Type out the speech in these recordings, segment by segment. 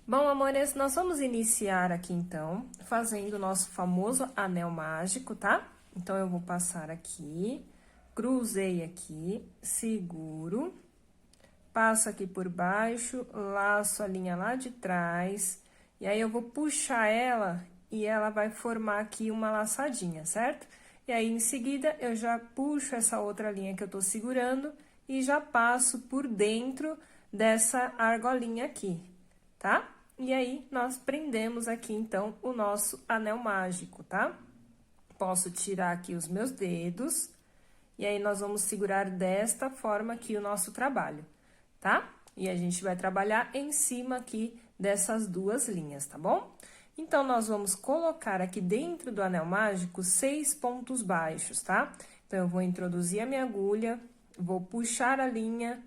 Bom, amores, nós vamos iniciar aqui, então, fazendo o nosso famoso anel mágico, tá? Então, eu vou passar aqui, cruzei aqui, seguro, passo aqui por baixo, laço a linha lá de trás, e aí eu vou puxar ela e ela vai formar aqui uma laçadinha, certo? E aí, em seguida, eu já puxo essa outra linha que eu tô segurando e já passo por dentro dessa argolinha aqui, tá? E aí, nós prendemos aqui, então, o nosso anel mágico, tá? Posso tirar aqui os meus dedos, e aí, nós vamos segurar desta forma aqui o nosso trabalho, tá? E a gente vai trabalhar em cima aqui dessas duas linhas, tá bom? Então, nós vamos colocar aqui dentro do anel mágico 6 pontos baixos, tá? Então, eu vou introduzir a minha agulha, vou puxar a linha,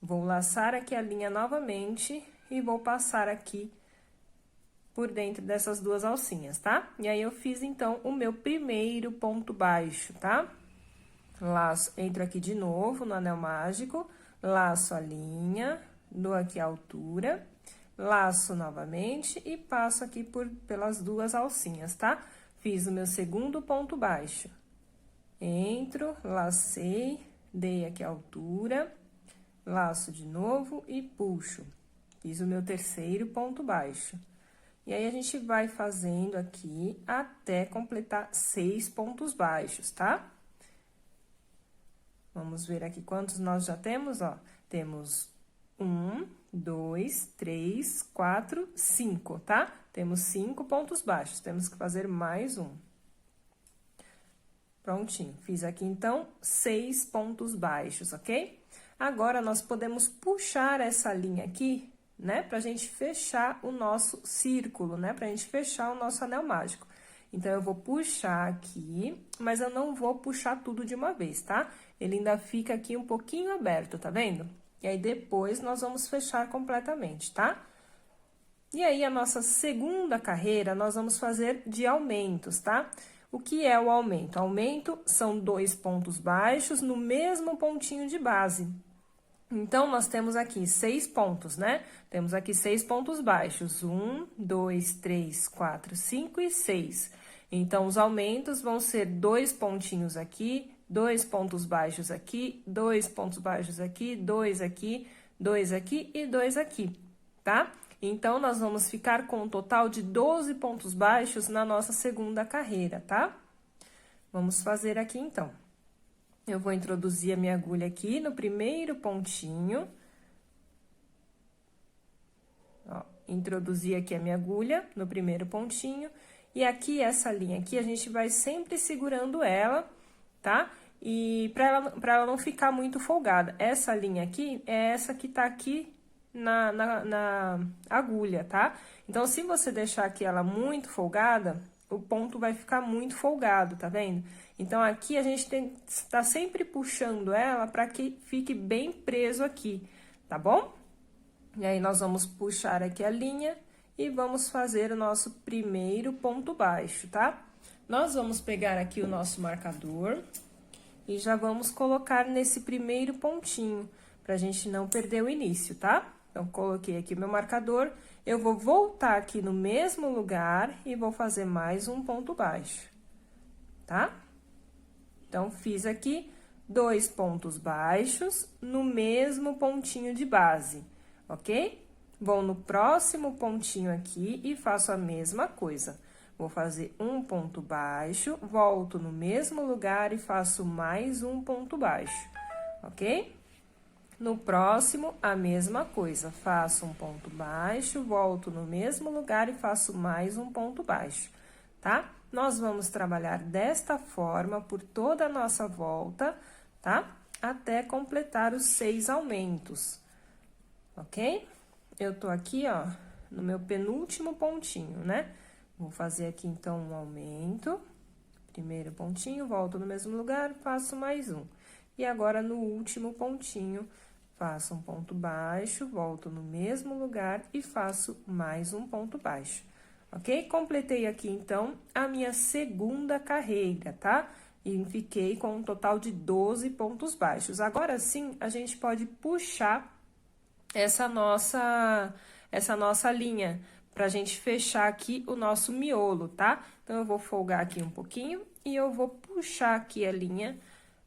vou laçar aqui a linha novamente e vou passar aqui por dentro dessas duas alcinhas, tá? E aí, eu fiz, então, o meu primeiro ponto baixo, tá? Laço, entro aqui de novo no anel mágico, laço a linha, dou aqui a altura, laço novamente e passo aqui pelas duas alcinhas, tá? Fiz o meu segundo ponto baixo. Entro, lacei, dei aqui a altura, laço de novo e puxo. Fiz o meu terceiro ponto baixo. E aí, a gente vai fazendo aqui até completar 6 pontos baixos, tá? Vamos ver aqui quantos nós já temos, ó. Temos 1, 2, 3, 4, 5, tá? Temos 5 pontos baixos, temos que fazer mais um. Prontinho, fiz aqui, então, 6 pontos baixos, ok? Agora, nós podemos puxar essa linha aqui, né? Pra gente fechar o nosso círculo, né? Pra gente fechar o nosso anel mágico. Então, eu vou puxar aqui, mas eu não vou puxar tudo de uma vez, tá? Ele ainda fica aqui um pouquinho aberto, tá vendo? E aí, depois, nós vamos fechar completamente, tá? E aí, a nossa segunda carreira, nós vamos fazer de aumentos, tá? O que é o aumento? Aumento são 2 pontos baixos no mesmo pontinho de base. Então, nós temos aqui 6 pontos, né? Temos aqui 6 pontos baixos. 1, 2, 3, 4, 5 e 6. Então, os aumentos vão ser 2 pontinhos aqui, 2 pontos baixos aqui, 2 pontos baixos aqui, 2 aqui, 2 aqui e 2 aqui, tá? Então, nós vamos ficar com um total de 12 pontos baixos na nossa segunda carreira, tá? Vamos fazer aqui, então. Eu vou introduzir a minha agulha aqui no primeiro pontinho. Ó, introduzi aqui a minha agulha no primeiro pontinho. E aqui, essa linha aqui, a gente vai sempre segurando ela, tá? E pra ela não ficar muito folgada. Essa linha aqui é essa que tá aqui na agulha, tá? Então, se você deixar aqui ela muito folgada, o ponto vai ficar muito folgado, tá vendo? Então, aqui a gente tá sempre puxando ela para que fique bem preso aqui, tá bom? E aí, nós vamos puxar aqui a linha e vamos fazer o nosso primeiro ponto baixo, tá? Nós vamos pegar aqui o nosso marcador e já vamos colocar nesse primeiro pontinho, pra gente não perder o início, tá? Então, coloquei aqui o meu marcador, eu vou voltar aqui no mesmo lugar e vou fazer mais um ponto baixo, tá? Então, fiz aqui 2 pontos baixos no mesmo pontinho de base, ok? Vou no próximo pontinho aqui e faço a mesma coisa. Vou fazer um ponto baixo, volto no mesmo lugar e faço mais um ponto baixo, ok? No próximo, a mesma coisa, faço um ponto baixo, volto no mesmo lugar e faço mais um ponto baixo, tá? Nós vamos trabalhar desta forma por toda a nossa volta, tá? Até completar os 6 aumentos, ok? Eu tô aqui, ó, no meu penúltimo pontinho, né? Vou fazer aqui, então, um aumento, primeiro pontinho, volto no mesmo lugar, faço mais um. E agora, no último pontinho, faço um ponto baixo, volto no mesmo lugar e faço mais um ponto baixo, ok? Completei aqui, então, a minha segunda carreira, tá? E fiquei com um total de 12 pontos baixos. Agora sim, a gente pode puxar essa nossa essa nossa linha, pra gente fechar aqui o nosso miolo, tá? Então, eu vou folgar aqui um pouquinho e eu vou puxar aqui a linha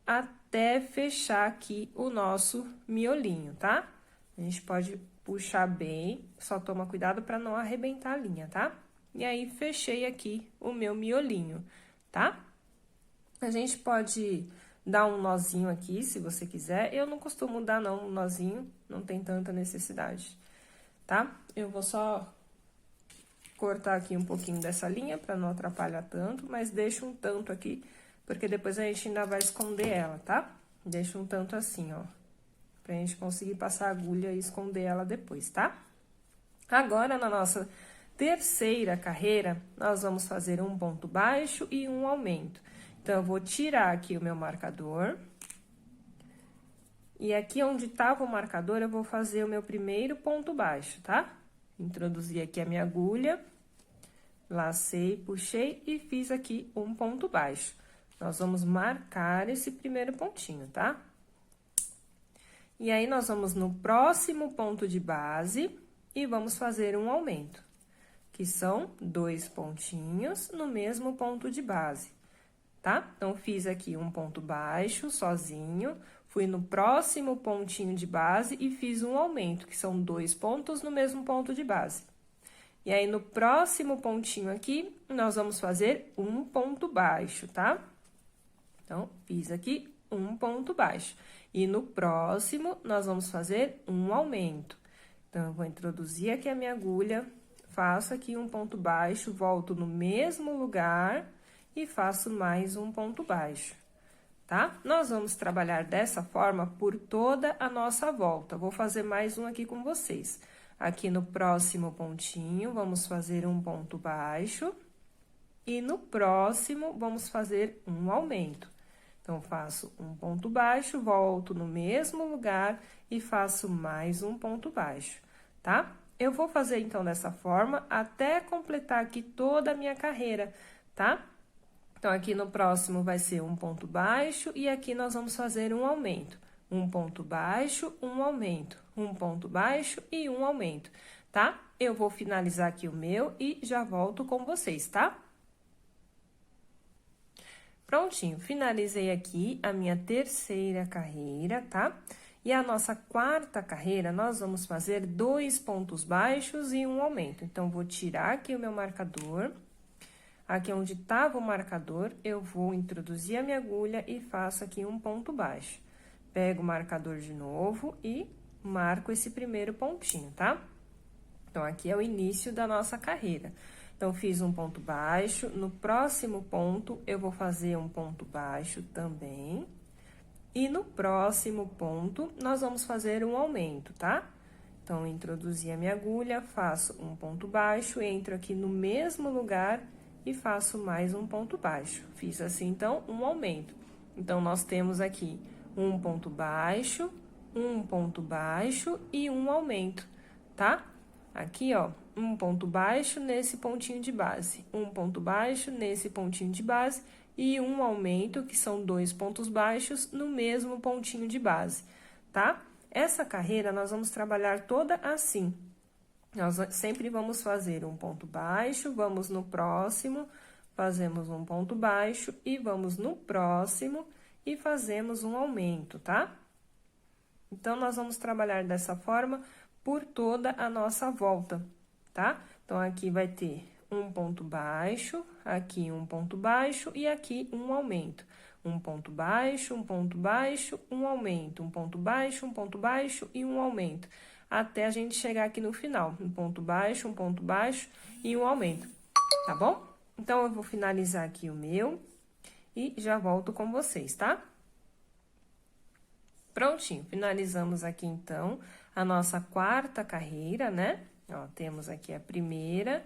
até fechar aqui o nosso miolinho, tá? A gente pode puxar bem, só toma cuidado pra não arrebentar a linha, tá? E aí, fechei aqui o meu miolinho, tá? A gente pode dar um nozinho aqui, se você quiser. Eu não costumo dar, não, um nozinho, não tem tanta necessidade, tá? Eu vou só cortar aqui um pouquinho dessa linha pra não atrapalhar tanto, mas deixa um tanto aqui, porque depois a gente ainda vai esconder ela, tá? Deixa um tanto assim, ó, pra gente conseguir passar a agulha e esconder ela depois, tá? Agora, na nossa terceira carreira, nós vamos fazer um ponto baixo e um aumento. Então, eu vou tirar aqui o meu marcador. E aqui onde tava o marcador, eu vou fazer o meu primeiro ponto baixo, tá? Introduzi aqui a minha agulha, lacei, puxei e fiz aqui um ponto baixo. Nós vamos marcar esse primeiro pontinho, tá? E aí, nós vamos no próximo ponto de base e vamos fazer um aumento, que são 2 pontinhos no mesmo ponto de base, tá? Então, fiz aqui um ponto baixo sozinho, fui no próximo pontinho de base e fiz um aumento, que são 2 pontos no mesmo ponto de base. E aí, no próximo pontinho aqui, nós vamos fazer um ponto baixo, tá? Então, fiz aqui um ponto baixo. E no próximo, nós vamos fazer um aumento. Então, eu vou introduzir aqui a minha agulha, faço aqui um ponto baixo, volto no mesmo lugar e faço mais um ponto baixo, tá? Nós vamos trabalhar dessa forma por toda a nossa volta. Vou fazer mais um aqui com vocês. Aqui no próximo pontinho, vamos fazer um ponto baixo. E no próximo, vamos fazer um aumento. Então, faço um ponto baixo, volto no mesmo lugar e faço mais um ponto baixo, tá? Eu vou fazer, então, dessa forma até completar aqui toda a minha carreira, tá? Então, aqui no próximo vai ser um ponto baixo e aqui nós vamos fazer um aumento. Um ponto baixo, um aumento, um ponto baixo e um aumento, tá? Eu vou finalizar aqui o meu e já volto com vocês, tá? Prontinho, finalizei aqui a minha terceira carreira, tá? E a nossa quarta carreira, nós vamos fazer 2 pontos baixos e um aumento. Então, vou tirar aqui o meu marcador. Aqui onde tava o marcador, eu vou introduzir a minha agulha e faço aqui um ponto baixo. Pego o marcador de novo e marco esse primeiro pontinho, tá? Então, aqui é o início da nossa carreira. Então, fiz um ponto baixo, no próximo ponto, eu vou fazer um ponto baixo também. E no próximo ponto, nós vamos fazer um aumento, tá? Então, introduzi a minha agulha, faço um ponto baixo, entro aqui no mesmo lugar e faço mais um ponto baixo. Fiz assim, então, um aumento. Então, nós temos aqui um ponto baixo e um aumento, tá? Aqui, ó, um ponto baixo nesse pontinho de base, um ponto baixo nesse pontinho de base e um aumento, que são 2 pontos baixos no mesmo pontinho de base, tá? Essa carreira nós vamos trabalhar toda assim. Nós sempre vamos fazer um ponto baixo, vamos no próximo, fazemos um ponto baixo e vamos no próximo e fazemos um aumento, tá? Então, nós vamos trabalhar dessa forma por toda a nossa volta, tá? Então, aqui vai ter um ponto baixo, aqui um ponto baixo e aqui um aumento. Um ponto baixo, um aumento, um ponto baixo e um aumento. Até a gente chegar aqui no final, um ponto baixo e um aumento, tá bom? Então, eu vou finalizar aqui o meu e já volto com vocês, tá? Prontinho, finalizamos aqui, então, a nossa quarta carreira, né? Ó, temos aqui a primeira,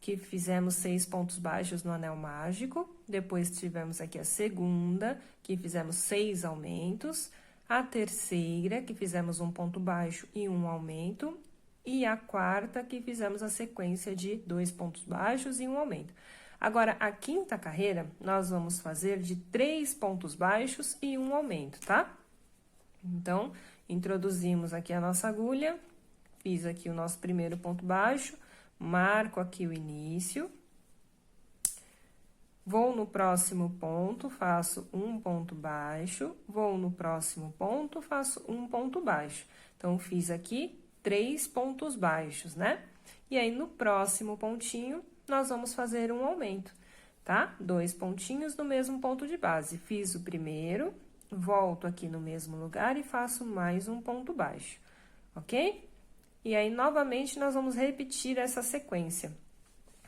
que fizemos 6 pontos baixos no anel mágico. Depois, tivemos aqui a segunda, que fizemos 6 aumentos. A terceira, que fizemos um ponto baixo e um aumento. E a quarta, que fizemos a sequência de 2 pontos baixos e um aumento. Agora, a quinta carreira, nós vamos fazer de 3 pontos baixos e um aumento, tá? Então, introduzimos aqui a nossa agulha, Fiz aqui o nosso primeiro ponto baixo, marco aqui o início. Vou no próximo ponto, faço um ponto baixo, vou no próximo ponto, faço um ponto baixo. Então, fiz aqui 3 pontos baixos, né? E aí, no próximo pontinho, nós vamos fazer um aumento, tá? 2 pontinhos no mesmo ponto de base. Fiz o primeiro, volto aqui no mesmo lugar e faço mais um ponto baixo, ok? E aí, novamente, nós vamos repetir essa sequência.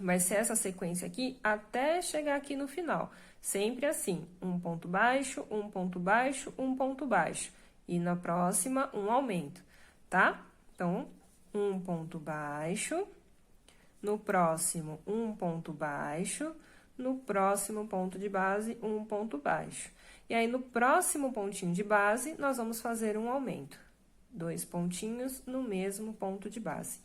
Vai ser essa sequência aqui até chegar aqui no final. Sempre assim, um ponto baixo, um ponto baixo, um ponto baixo. E na próxima, um aumento, tá? Então, um ponto baixo, no próximo, um ponto baixo, no próximo ponto de base, um ponto baixo. E aí, no próximo pontinho de base, nós vamos fazer um aumento. 2 pontinhos no mesmo ponto de base,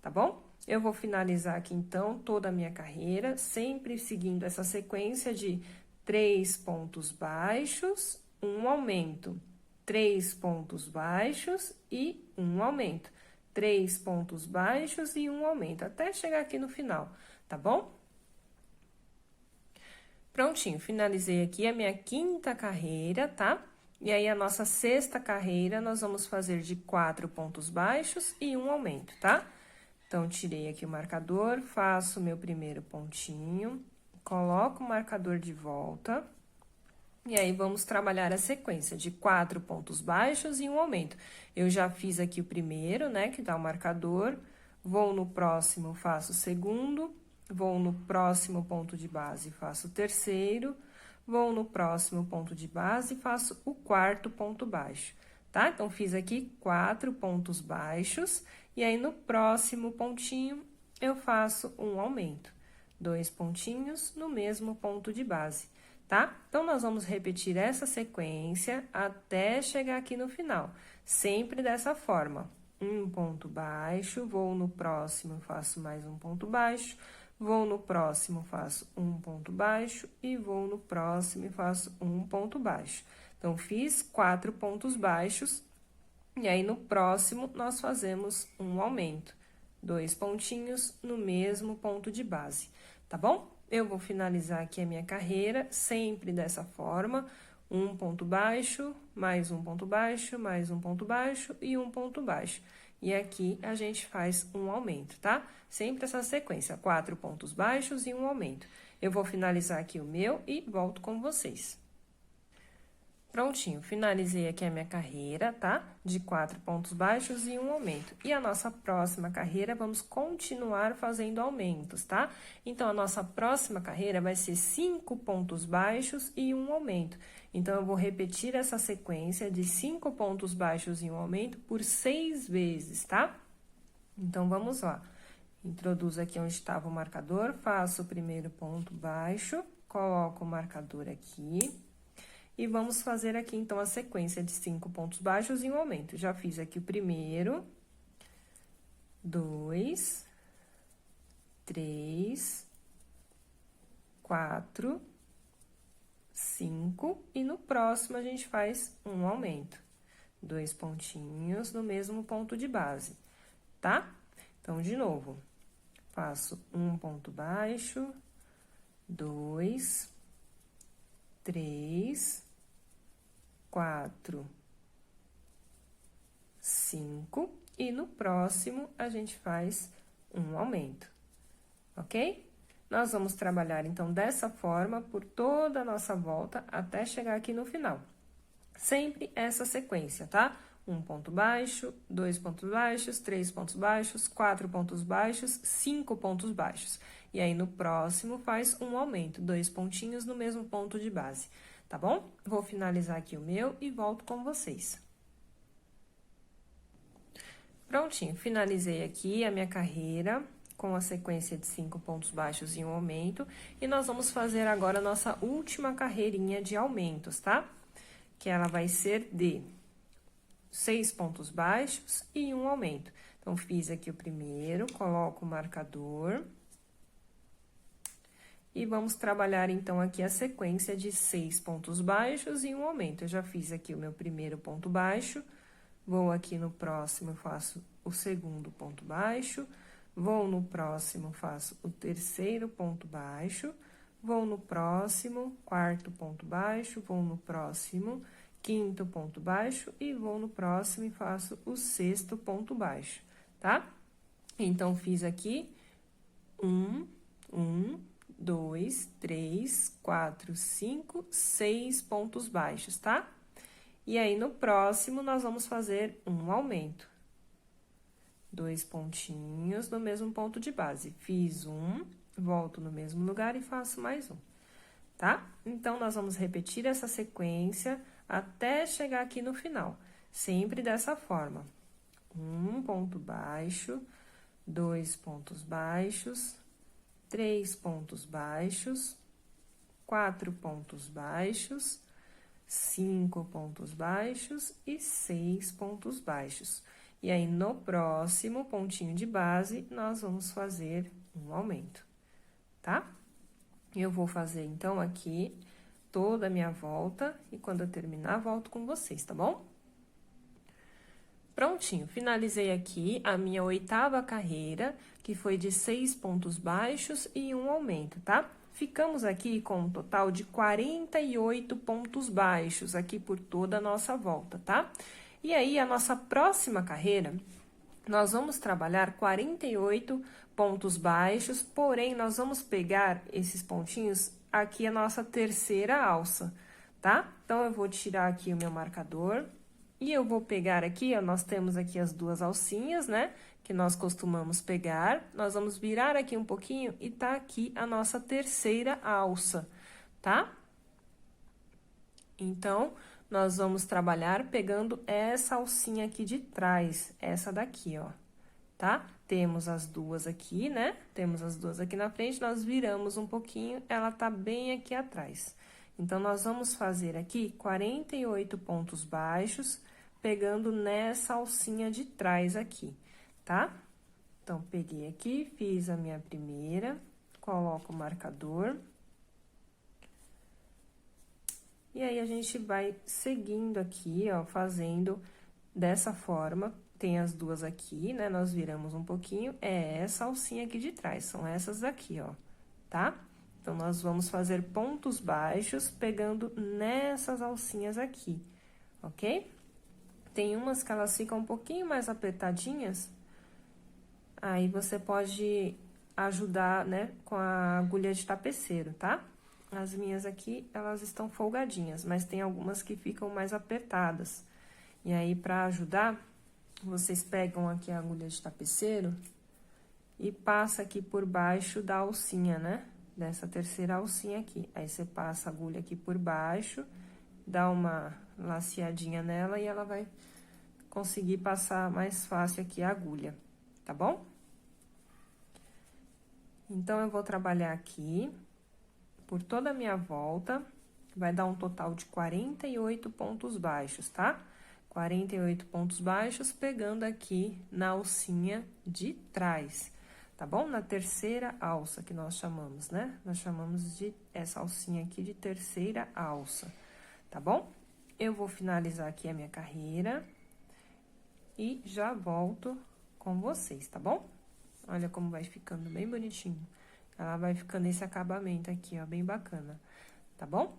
tá bom? Eu vou finalizar aqui, então, toda a minha carreira, sempre seguindo essa sequência de 3 pontos baixos, um aumento. 3 pontos baixos e um aumento. 3 pontos baixos e um aumento, até chegar aqui no final, tá bom? Prontinho, finalizei aqui a minha 5ª carreira, tá? E aí, a nossa 6ª carreira, nós vamos fazer de 4 pontos baixos e um aumento, tá? Então, tirei aqui o marcador, faço o meu primeiro pontinho, coloco o marcador de volta. E aí, vamos trabalhar a sequência de 4 pontos baixos e um aumento. Eu já fiz aqui o primeiro, né, que dá o marcador. Vou no próximo, faço o segundo. Vou no próximo ponto de base, faço o terceiro. Vou no próximo ponto de base e faço o 4º ponto baixo, tá? Então, fiz aqui 4 pontos baixos. E aí, no próximo pontinho, eu faço um aumento. 2 pontinhos no mesmo ponto de base, tá? Então, nós vamos repetir essa sequência até chegar aqui no final. Sempre dessa forma. Um ponto baixo, vou no próximo, faço mais um ponto baixo. Vou no próximo, faço um ponto baixo. E vou no próximo e faço um ponto baixo. Então, fiz 4 pontos baixos. E aí, no próximo, nós fazemos um aumento. 2 pontinhos no mesmo ponto de base, tá bom? Eu vou finalizar aqui a minha carreira, sempre dessa forma. Um ponto baixo, mais um ponto baixo, mais um ponto baixo e um ponto baixo. E aqui, a gente faz um aumento, tá? Sempre essa sequência, 4 pontos baixos e um aumento. Eu vou finalizar aqui o meu e volto com vocês. Prontinho, finalizei aqui a minha carreira, tá? De 4 pontos baixos e um aumento. E a nossa próxima carreira, vamos continuar fazendo aumentos, tá? Então, a nossa próxima carreira vai ser 5 pontos baixos e um aumento. Então, eu vou repetir essa sequência de 5 pontos baixos e um aumento por 6 vezes, tá? Então, vamos lá. Introduzo aqui onde estava o marcador, faço o primeiro ponto baixo, coloco o marcador aqui. E vamos fazer aqui, então, a sequência de 5 pontos baixos e um aumento. Já fiz aqui o primeiro, 2, 3, 4, 5, e no próximo a gente faz um aumento. 2 pontinhos no mesmo ponto de base, tá? Então, de novo, faço um ponto baixo, 2, 3, 4, 5, e no próximo a gente faz um aumento, ok? Nós vamos trabalhar, então, dessa forma por toda a nossa volta até chegar aqui no final. Sempre essa sequência, tá? Um ponto baixo, 2 pontos baixos, 3 pontos baixos, 4 pontos baixos, 5 pontos baixos. E aí, no próximo, faz um aumento, 2 pontinhos no mesmo ponto de base, tá bom? Vou finalizar aqui o meu e volto com vocês. Prontinho, finalizei aqui a minha carreira com a sequência de 5 pontos baixos e um aumento. E nós vamos fazer agora a nossa última carreirinha de aumentos, tá? Que ela vai ser de 6 pontos baixos e um aumento. Então, fiz aqui o primeiro, coloco o marcador. E vamos trabalhar, então, aqui a sequência de 6 pontos baixos e um aumento. Eu já fiz aqui o meu primeiro ponto baixo, vou aqui no próximo, eu faço o segundo ponto baixo, vou no próximo, faço o terceiro ponto baixo, vou no próximo, quarto ponto baixo, vou no próximo, quinto ponto baixo e vou no próximo e faço o sexto ponto baixo, tá? Então, fiz aqui 2, 3, 4, 5, 6 pontos baixos, tá? E aí, no próximo, nós vamos fazer um aumento. 2 pontinhos no mesmo ponto de base. Fiz volto no mesmo lugar e faço mais um, tá? Então, nós vamos repetir essa sequência até chegar aqui no final. Sempre dessa forma. 1 ponto baixo, 2 pontos baixos, 3 pontos baixos, 4 pontos baixos, 5 pontos baixos e 6 pontos baixos. E aí, no próximo pontinho de base, nós vamos fazer um aumento, tá? Eu vou fazer, então, aqui toda a minha volta e quando eu terminar, volto com vocês, tá bom? Prontinho, finalizei aqui a minha 8ª carreira, que foi de 6 pontos baixos e um aumento, tá? Ficamos aqui com um total de 48 pontos baixos aqui por toda a nossa volta, tá? E aí, a nossa próxima carreira, nós vamos trabalhar 48 pontos baixos, porém, nós vamos pegar esses pontinhos aqui a nossa terceira alça, tá? Então, eu vou tirar aqui o meu marcador e eu vou pegar aqui, ó, nós temos aqui as duas alcinhas, né? Que nós costumamos pegar, nós vamos virar aqui um pouquinho e tá aqui a nossa terceira alça, tá? Então, nós vamos trabalhar pegando essa alcinha aqui de trás, essa daqui, ó, tá? Temos as duas aqui, né? Temos as duas aqui na frente, nós viramos um pouquinho, ela tá bem aqui atrás. Então, nós vamos fazer aqui 48 pontos baixos, pegando nessa alcinha de trás aqui, tá? Então, peguei aqui, fiz a minha primeira, coloco o marcador. E aí, a gente vai seguindo aqui, ó, fazendo dessa forma. Tem as duas aqui, né? Nós viramos um pouquinho, é essa alcinha aqui de trás, são essas daqui, ó, tá? Então, nós vamos fazer pontos baixos pegando nessas alcinhas aqui, ok? Tem umas que elas ficam um pouquinho mais apertadinhas, aí você pode ajudar, né, com a agulha de tapeceiro, tá? As minhas aqui, elas estão folgadinhas, mas tem algumas que ficam mais apertadas. E aí, pra ajudar, vocês pegam aqui a agulha de tapeceiro e passa aqui por baixo da alcinha, né? Dessa terceira alcinha aqui. Aí, você passa a agulha aqui por baixo, dá uma laceadinha nela e ela vai conseguir passar mais fácil aqui a agulha, tá bom? Então, eu vou trabalhar aqui por toda a minha volta, vai dar um total de 48 pontos baixos, tá? 48 pontos baixos, pegando aqui na alcinha de trás, tá bom? Na terceira alça, que nós chamamos, né? Nós chamamos de essa alcinha aqui de terceira alça, tá bom? Eu vou finalizar aqui a minha carreira e já volto com vocês, tá bom? Olha como vai ficando bem bonitinho. Ela vai ficando esse acabamento aqui, ó, bem bacana, tá bom?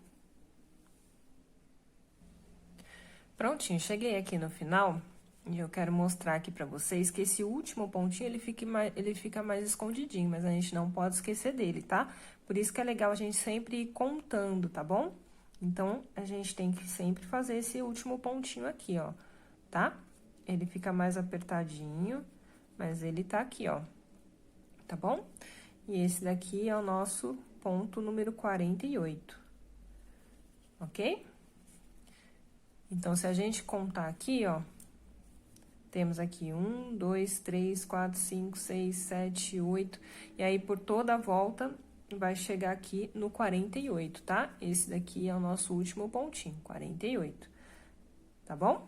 Prontinho, cheguei aqui no final e eu quero mostrar aqui pra vocês que esse último pontinho, ele fica mais escondidinho, mas a gente não pode esquecer dele, tá? Por isso que é legal a gente sempre ir contando, tá bom? Então, a gente tem que sempre fazer esse último pontinho aqui, ó, tá? Ele fica mais apertadinho, mas ele tá aqui, ó, tá bom? E esse daqui é o nosso ponto número 48, ok? Então, se a gente contar aqui, ó, temos aqui 1, 2, 3, 4, 5, 6, 7, 8, e aí, por toda a volta, vai chegar aqui no 48, tá? Esse daqui é o nosso último pontinho, 48, tá bom?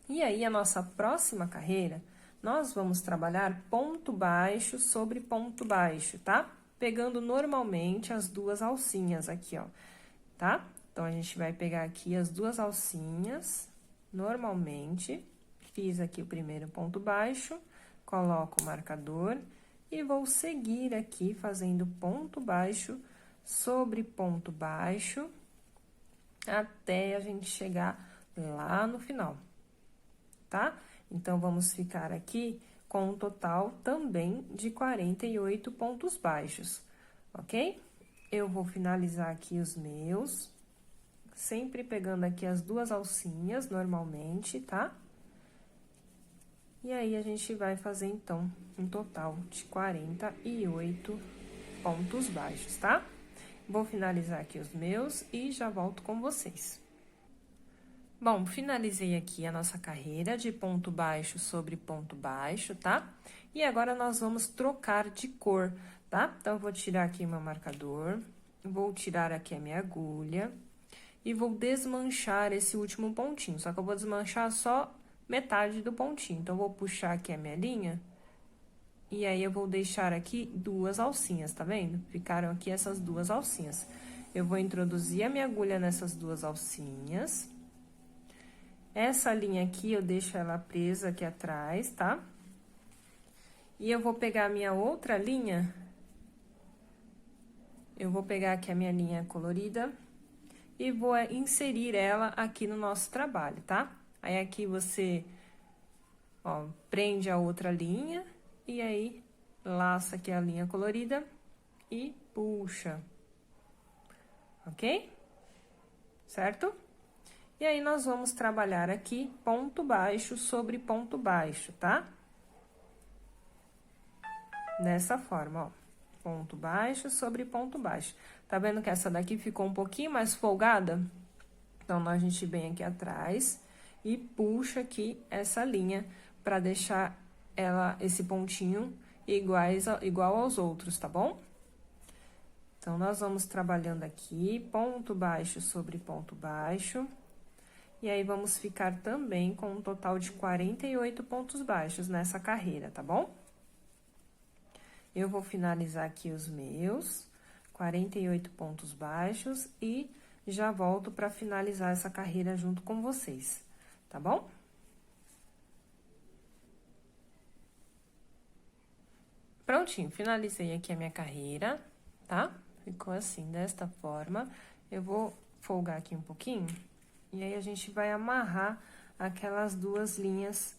E aí, a nossa próxima carreira, nós vamos trabalhar ponto baixo sobre ponto baixo, tá? Pegando normalmente as duas alcinhas aqui, ó, tá? Então, a gente vai pegar aqui as duas alcinhas, normalmente, Fiz aqui o primeiro ponto baixo, coloco o marcador e vou seguir aqui fazendo ponto baixo sobre ponto baixo, até a gente chegar lá no final, tá? Então, vamos ficar aqui com um total também de 48 pontos baixos, ok? Eu vou finalizar aqui os meus, sempre pegando aqui as duas alcinhas, normalmente, tá? E aí, a gente vai fazer, então, um total de 48 pontos baixos, tá? Vou finalizar aqui os meus e já volto com vocês. Bom, finalizei aqui a nossa carreira de ponto baixo sobre ponto baixo, tá? E agora, nós vamos trocar de cor, tá? Então, eu vou tirar aqui meu marcador, vou tirar aqui a minha agulha e vou desmanchar esse último pontinho. Só que eu vou desmanchar só metade do pontinho. Então, eu vou puxar aqui a minha linha e aí, eu vou deixar aqui duas alcinhas, tá vendo? Ficaram aqui essas duas alcinhas. Eu vou introduzir a minha agulha nessas duas alcinhas. Essa linha aqui, eu deixo ela presa aqui atrás, tá? E eu vou pegar a minha outra linha. Eu vou pegar aqui a minha linha colorida e vou inserir ela aqui no nosso trabalho, tá? Aí, aqui você, ó, prende a outra linha e aí, laça aqui a linha colorida e puxa. Ok? Certo? E aí, nós vamos trabalhar aqui ponto baixo sobre ponto baixo, tá? Dessa forma, ó. Ponto baixo sobre ponto baixo. Tá vendo que essa daqui ficou um pouquinho mais folgada? Então, a gente vem aqui atrás e puxa aqui essa linha pra deixar esse pontinho igual aos outros, tá bom? Então, nós vamos trabalhando aqui, ponto baixo sobre ponto baixo. E aí, vamos ficar também com um total de 48 pontos baixos nessa carreira, tá bom? Eu vou finalizar aqui os meus 48 pontos baixos e já volto para finalizar essa carreira junto com vocês, tá bom? Prontinho, finalizei aqui a minha carreira, tá? Ficou assim, desta forma. Eu vou folgar aqui um pouquinho. E aí, a gente vai amarrar aquelas duas linhas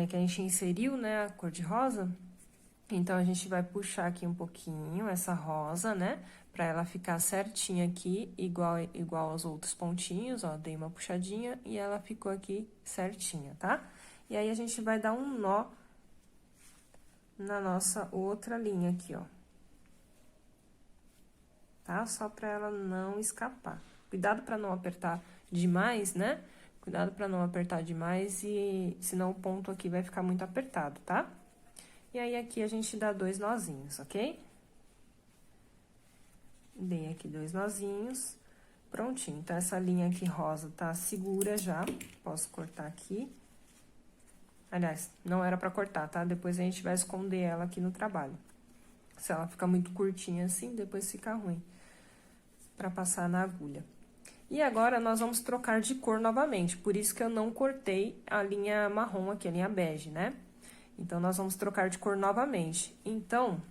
que a gente inseriu, né, a cor de rosa. Então, a gente vai puxar aqui um pouquinho essa rosa, né, pra ela ficar certinha aqui, igual aos outros pontinhos, ó. Dei uma puxadinha e ela ficou aqui certinha, tá? E aí, a gente vai dar um nó na nossa outra linha aqui, ó. Tá? Só pra ela não escapar. Cuidado pra não apertar demais, né? Cuidado pra não apertar demais e senão o ponto aqui vai ficar muito apertado, tá? E aí, aqui a gente dá 2 nozinhos, ok? Dei aqui 2 nozinhos, prontinho. Então, essa linha aqui rosa tá segura já, posso cortar aqui. Aliás, não era pra cortar, tá? Depois a gente vai esconder ela aqui no trabalho. Se ela ficar muito curtinha assim, depois fica ruim pra passar na agulha. E agora, nós vamos trocar de cor novamente, por isso que eu não cortei a linha marrom aqui, a linha bege, né? Então, nós vamos trocar de cor novamente. Então,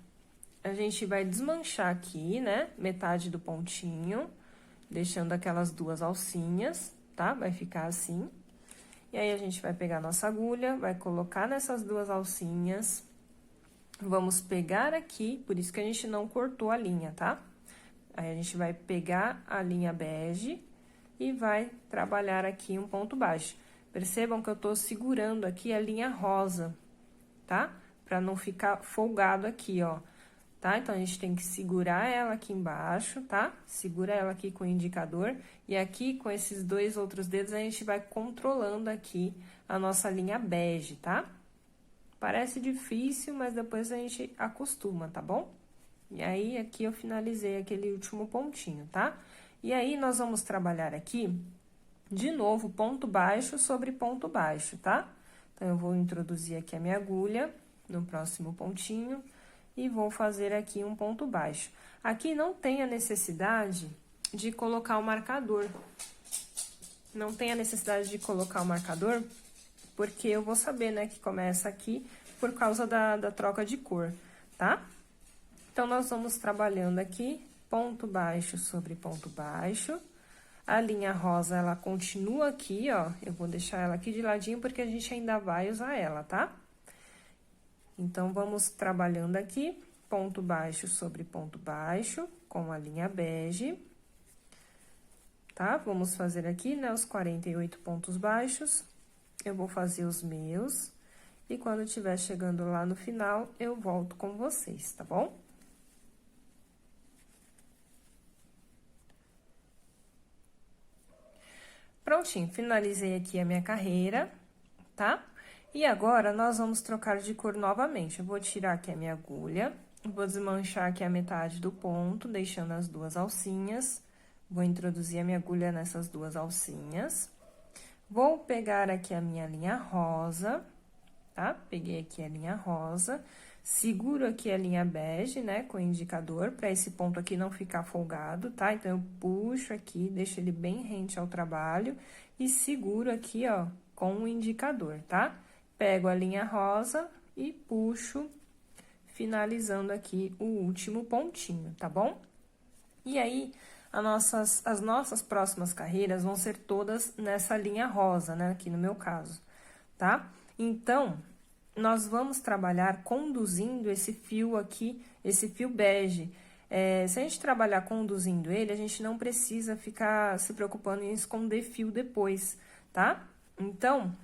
a gente vai desmanchar aqui, né, metade do pontinho, deixando aquelas duas alcinhas, tá? Vai ficar assim. E aí, a gente vai pegar a nossa agulha, vai colocar nessas duas alcinhas. Vamos pegar aqui, por isso que a gente não cortou a linha, tá? Aí, a gente vai pegar a linha bege e vai trabalhar aqui um ponto baixo. Percebam que eu tô segurando aqui a linha rosa, tá? Pra não ficar folgado aqui, ó. Tá? Então, a gente tem que segurar ela aqui embaixo, tá? Segura ela aqui com o indicador. E aqui, com esses 2 outros dedos, a gente vai controlando aqui a nossa linha bege, tá? Parece difícil, mas depois a gente acostuma, tá bom? E aí, aqui eu finalizei aquele último pontinho, tá? E aí, nós vamos trabalhar aqui, de novo, ponto baixo sobre ponto baixo, tá? Então, eu vou introduzir aqui a minha agulha no próximo pontinho e vou fazer aqui um ponto baixo. Aqui não tem a necessidade de colocar o marcador. Não tem a necessidade de colocar o marcador, porque eu vou saber, né, que começa aqui por causa da troca de cor, tá? Então, nós vamos trabalhando aqui, ponto baixo sobre ponto baixo. A linha rosa, ela continua aqui, ó, eu vou deixar ela aqui de ladinho, porque a gente ainda vai usar ela, tá? Então, vamos trabalhando aqui, ponto baixo sobre ponto baixo, com a linha bege. Tá? Vamos fazer aqui, né, os 48 pontos baixos. Eu vou fazer os meus. E quando estiver chegando lá no final, eu volto com vocês, tá bom? Prontinho, finalizei aqui a minha carreira, tá? E agora, nós vamos trocar de cor novamente. Eu vou tirar aqui a minha agulha, vou desmanchar aqui a metade do ponto, deixando as duas alcinhas. Vou introduzir a minha agulha nessas duas alcinhas. Vou pegar aqui a minha linha rosa, tá? Peguei aqui a linha rosa, seguro aqui a linha bege, né, com o indicador, pra esse ponto aqui não ficar folgado, tá? Então, eu puxo aqui, deixo ele bem rente ao trabalho e seguro aqui, ó, com o indicador, tá? Pego a linha rosa e puxo, finalizando aqui o último pontinho, tá bom? E aí, as nossas próximas carreiras vão ser todas nessa linha rosa, né? Aqui no meu caso, tá? Então, nós vamos trabalhar conduzindo esse fio aqui, esse fio bege. Se a gente trabalhar conduzindo ele, a gente não precisa ficar se preocupando em esconder fio depois, tá? Então,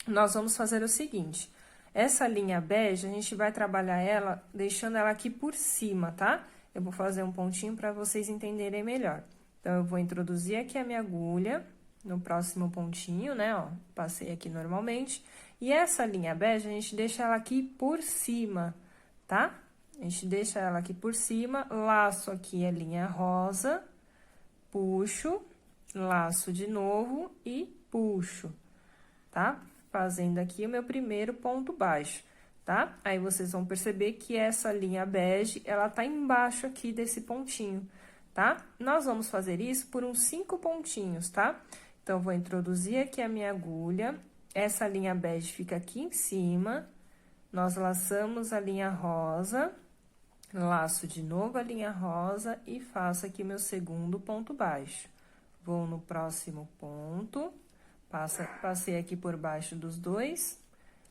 nós vamos fazer o seguinte, essa linha bege, a gente vai trabalhar ela, deixando ela aqui por cima, tá? Eu vou fazer um pontinho para vocês entenderem melhor. Então, eu vou introduzir aqui a minha agulha no próximo pontinho, né, ó, passei aqui normalmente. E essa linha bege, a gente deixa ela aqui por cima, tá? A gente deixa ela aqui por cima, laço aqui a linha rosa, puxo, laço de novo e puxo, tá? Fazendo aqui o meu primeiro ponto baixo, tá? Aí, vocês vão perceber que essa linha bege, ela tá embaixo aqui desse pontinho, tá? Nós vamos fazer isso por uns 5 pontinhos, tá? Então, vou introduzir aqui a minha agulha, essa linha bege fica aqui em cima, nós laçamos a linha rosa, laço de novo a linha rosa e faço aqui meu segundo ponto baixo. Vou no próximo ponto, passei aqui por baixo dos dois,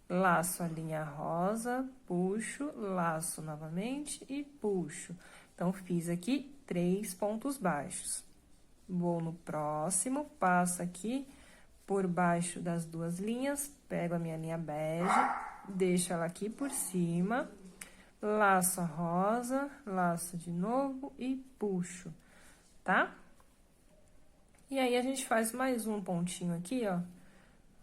laço a linha rosa, puxo, laço novamente e puxo. Então, fiz aqui 3 pontos baixos. Vou no próximo, passo aqui por baixo das duas linhas, pego a minha linha bege, deixo ela aqui por cima, laço a rosa, laço de novo e puxo, tá? E aí, a gente faz mais um pontinho aqui, ó.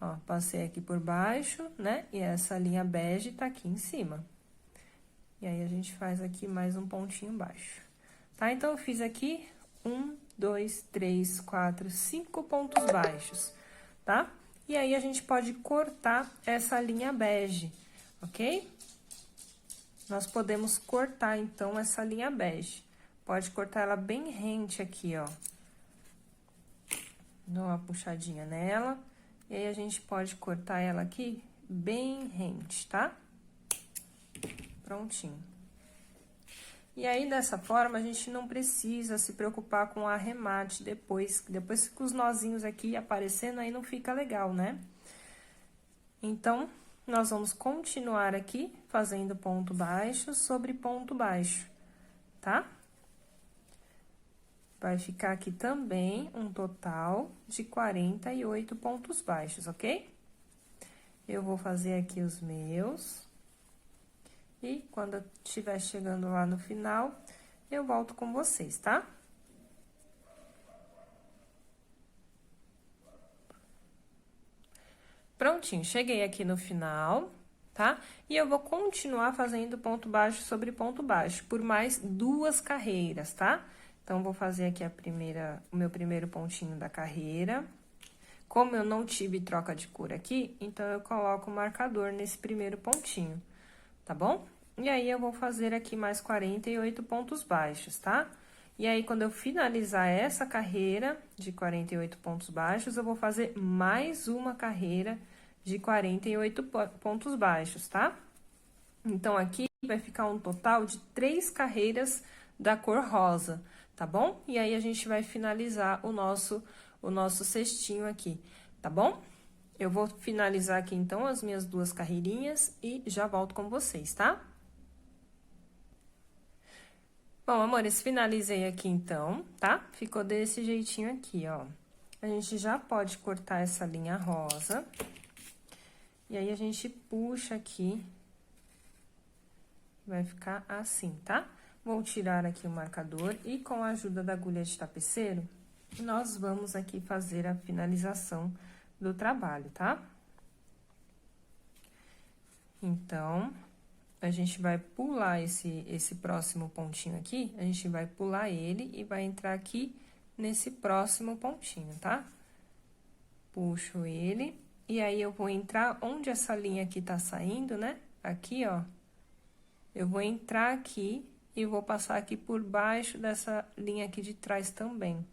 Ó, passei aqui por baixo, né? E essa linha bege tá aqui em cima. E aí, a gente faz aqui mais um pontinho baixo, tá? Então, eu fiz aqui 1, 2, 3, 4, 5 pontos baixos, tá? E aí, a gente pode cortar essa linha bege, ok? Nós podemos cortar, então, essa linha bege. Pode cortar ela bem rente aqui, ó. Dou uma puxadinha nela. E aí, a gente pode cortar ela aqui bem rente, tá? Prontinho. E aí, dessa forma, a gente não precisa se preocupar com o arremate depois que os nozinhos aqui aparecendo, aí não fica legal, né? Então, nós vamos continuar aqui fazendo ponto baixo sobre ponto baixo, tá? Vai ficar aqui também um total de 48 pontos baixos, ok? Eu vou fazer aqui os meus. E quando eu estiver chegando lá no final, eu volto com vocês, tá? Prontinho, cheguei aqui no final, tá? E eu vou continuar fazendo ponto baixo sobre ponto baixo por mais 2 carreiras, tá? Então, vou fazer aqui o meu primeiro pontinho da carreira. Como eu não tive troca de cor aqui, então, eu coloco o marcador nesse primeiro pontinho, tá bom? E aí, eu vou fazer aqui mais 48 pontos baixos, tá? E aí, quando eu finalizar essa carreira de 48 pontos baixos, eu vou fazer mais uma carreira de 48 pontos baixos, tá? Então, aqui vai ficar um total de 3 carreiras da cor rosa, tá bom? E aí, a gente vai finalizar o nosso cestinho aqui, tá bom? Eu vou finalizar aqui, então, as minhas 2 carreirinhas e já volto com vocês, tá? Bom, amores, finalizei aqui, então, tá? Ficou desse jeitinho aqui, ó. A gente já pode cortar essa linha rosa. E aí, a gente puxa aqui. Vai ficar assim, tá? Vou tirar aqui o marcador e com a ajuda da agulha de tapeceiro, nós vamos aqui fazer a finalização do trabalho, tá? Então, a gente vai pular esse próximo pontinho aqui, a gente vai pular ele e vai entrar aqui nesse próximo pontinho, tá? Puxo ele, e aí, eu vou entrar onde essa linha aqui tá saindo, né? Aqui, ó. Eu vou entrar aqui e vou passar aqui por baixo dessa linha aqui de trás também.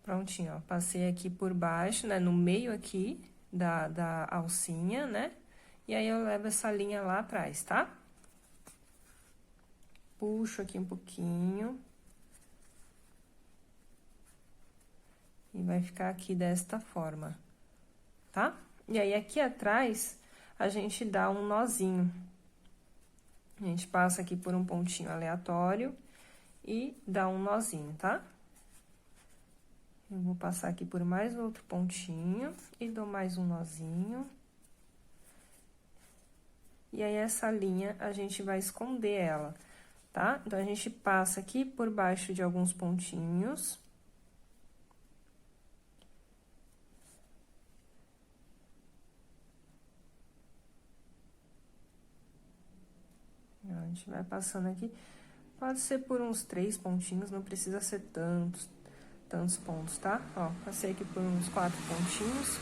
Prontinho, ó. Passei aqui por baixo, né? No meio aqui da alcinha, né? E aí, eu levo essa linha lá atrás, tá? Puxo aqui um pouquinho. E vai ficar aqui desta forma, tá? E aí, aqui atrás, a gente dá um nozinho. A gente passa aqui por um pontinho aleatório e dá um nozinho, tá? Eu vou passar aqui por mais outro pontinho e dou mais um nozinho. E aí, essa linha, a gente vai esconder ela, tá? Então, a gente passa aqui por baixo de alguns pontinhos. A gente vai passando aqui, pode ser por uns 3 pontinhos, não precisa ser tantos pontos, tá? Ó, passei aqui por uns 4 pontinhos.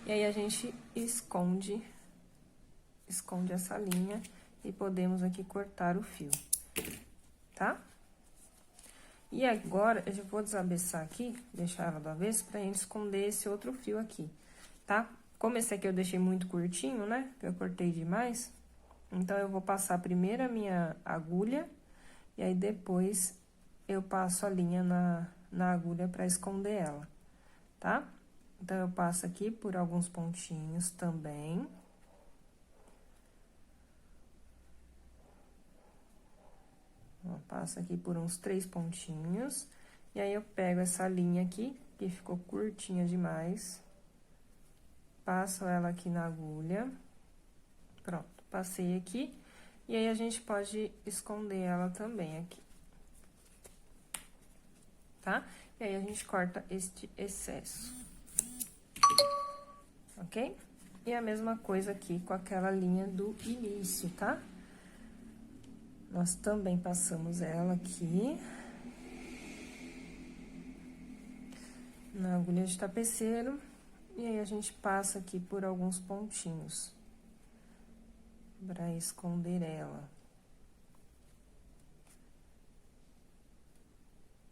E aí, a gente esconde essa linha e podemos aqui cortar o fio, tá? E agora, eu já vou desabeçar aqui, deixar ela do avesso, pra gente esconder esse outro fio aqui, tá? Como esse aqui eu deixei muito curtinho, né? Que eu cortei demais. Então, eu vou passar primeiro a minha agulha, e aí depois eu passo a linha na agulha pra esconder ela, tá? Então, eu passo aqui por alguns pontinhos também. Ó, passo aqui por uns 3 pontinhos, e aí eu pego essa linha aqui, que ficou curtinha demais, passo ela aqui na agulha, pronto. Passei aqui, e aí, a gente pode esconder ela também aqui, tá? E aí, a gente corta este excesso, ok? E a mesma coisa aqui com aquela linha do início, tá? Nós também passamos ela aqui na agulha de tapeceiro, e aí, a gente passa aqui por alguns pontinhos pra esconder ela.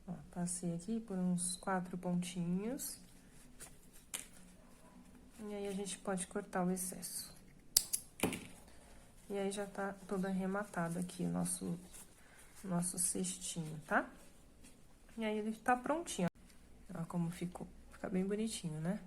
Ó, passei aqui por uns 4 pontinhos. E aí, a gente pode cortar o excesso. E aí, já tá todo arrematado aqui o nosso cestinho, tá? E aí, ele tá prontinho, ó. Ó como ficou. Fica bem bonitinho, né?